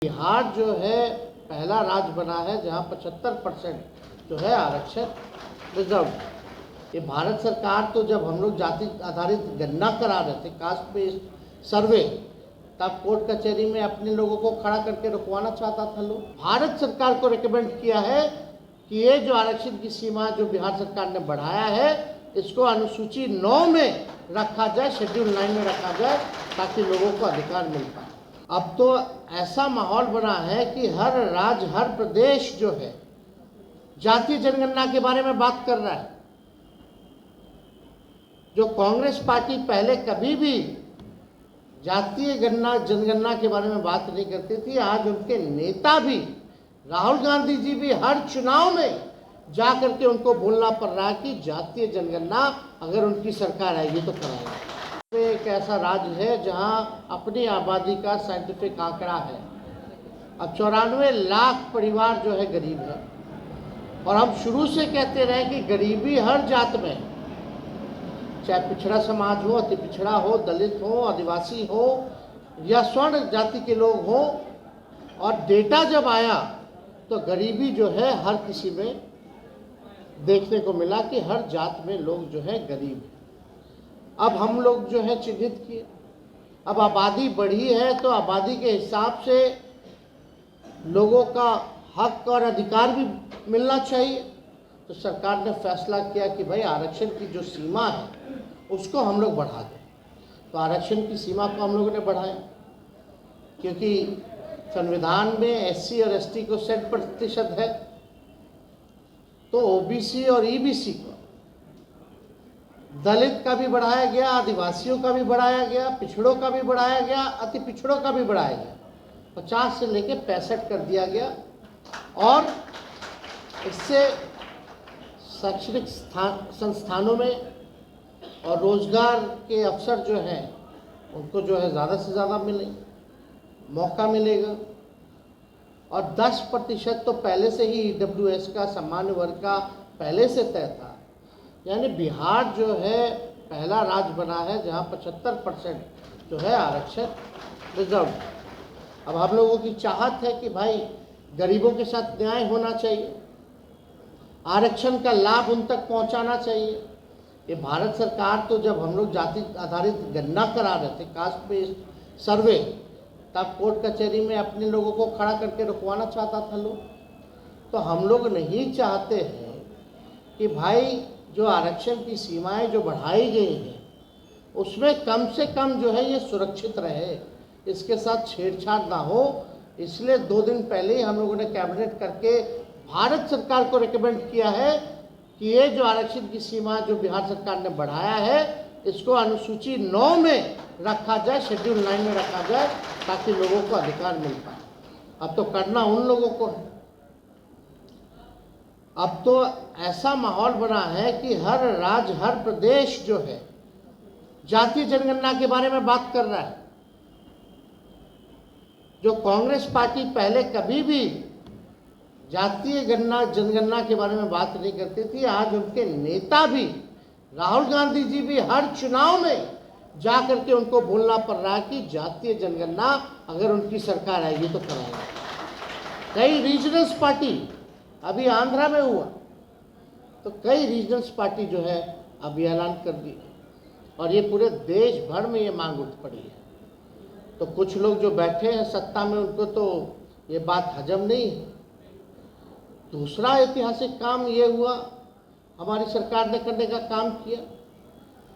बिहार जो है पहला राज्य बना है जहां 75% जो है आरक्षण रिजर्व। ये भारत सरकार तो जब हम लोग जाति आधारित गणना करा रहे थे, कास्ट बेस्ड सर्वे, तब कोर्ट कचहरी में अपने लोगों को खड़ा करके रुकवाना चाहता था लोग। भारत सरकार को रिकमेंड किया है कि ये जो आरक्षण की सीमा जो बिहार सरकार ने बढ़ाया है, इसको अनुसूची 9 में रखा जाए, शेड्यूल 9 में रखा जाए, ताकि लोगों को अधिकार मिल पाए। अब तो ऐसा माहौल बना है कि हर राज्य, हर प्रदेश जो है जातीय जनगणना के बारे में बात कर रहा है। जो कांग्रेस पार्टी पहले कभी भी जातीय जनगणना के बारे में बात नहीं करती थी, आज उनके नेता भी, राहुल गांधी जी भी हर चुनाव में जा करके उनको बोलना पड़ रहा है कि जातीय जनगणना अगर उनकी सरकार आएगी तो कराएगी। एक ऐसा राज्य है जहां अपनी आबादी का साइंटिफिक आंकड़ा है। अब 94 लाख परिवार जो है गरीब है, और हम शुरू से कहते रहे कि गरीबी हर जात में, चाहे पिछड़ा समाज हो, अति पिछड़ा हो, दलित हो, आदिवासी हो या स्वर्ण जाति के लोग हो। और डेटा जब आया तो गरीबी जो है हर किसी में देखने को मिला कि हर जात में लोग जो है गरीब है। अब हम लोग जो है चिन्हित किए, अब आबादी बढ़ी है तो आबादी के हिसाब से लोगों का हक और अधिकार भी मिलना चाहिए। तो सरकार ने फैसला किया कि भाई आरक्षण की जो सीमा है उसको हम लोग बढ़ा दें। तो आरक्षण की सीमा को हम लोगों ने बढ़ाया, क्योंकि संविधान में एससी और एसटी को 60% है, तो ओबीसी और ईबीसी को, दलित का भी बढ़ाया गया, आदिवासियों का भी बढ़ाया गया, पिछड़ों का भी बढ़ाया गया, अति पिछड़ों का भी बढ़ाया गया। 50 से लेकर 65 कर दिया गया। और इससे शैक्षणिक संस्थानों में और रोजगार के अवसर जो हैं उनको जो है ज़्यादा से ज़्यादा मौका मिलेगा। और 10% तो पहले से ही ईडब्ल्यूएस का, सामान्य वर्ग का पहले से तय था। यानी बिहार जो है पहला राज्य बना है जहां 75% जो है आरक्षण रिजर्व। अब हम लोगों की चाहत है कि भाई गरीबों के साथ न्याय होना चाहिए, आरक्षण का लाभ उन तक पहुंचाना चाहिए। ये भारत सरकार तो जब हम लोग जाति आधारित गणना करा रहे थे, कास्ट बेस्ड सर्वे, तब कोर्ट कचहरी में अपने लोगों को खड़ा करके रुकवाना चाहता था लोग। तो हम लोग नहीं चाहते हैं कि भाई जो आरक्षण की सीमाएं जो बढ़ाई गई हैं उसमें कम से कम जो है ये सुरक्षित रहे, इसके साथ छेड़छाड़ ना हो। इसलिए 2 दिन पहले ही हम लोगों ने कैबिनेट करके भारत सरकार को रिकमेंड किया है कि ये जो आरक्षण की सीमा जो बिहार सरकार ने बढ़ाया है, इसको अनुसूची 9 में रखा जाए, शेड्यूल 9 में रखा जाए, ताकि लोगों को अधिकार मिल पाए। अब तो करना उन लोगों को है। अब तो ऐसा माहौल बना है कि हर राज्य, हर प्रदेश जो है जातीय जनगणना के बारे में बात कर रहा है। जो कांग्रेस पार्टी पहले कभी भी जातीय जनगणना के बारे में बात नहीं करती थी, आज उनके नेता भी, राहुल गांधी जी भी हर चुनाव में जा करके उनको बोलना पड़ रहा है कि जातीय जनगणना अगर उनकी सरकार आएगी तो कराएगी। कई रीजनल्स पार्टी, अभी आंध्रा में हुआ तो कई रीजनल्स पार्टी जो है अभी ऐलान कर दी, और ये पूरे देश भर में ये मांग उठ पड़ी है। तो कुछ लोग जो बैठे हैं सत्ता में, उनको तो ये बात हजम नहीं है। दूसरा ऐतिहासिक काम ये हुआ, हमारी सरकार ने करने का काम किया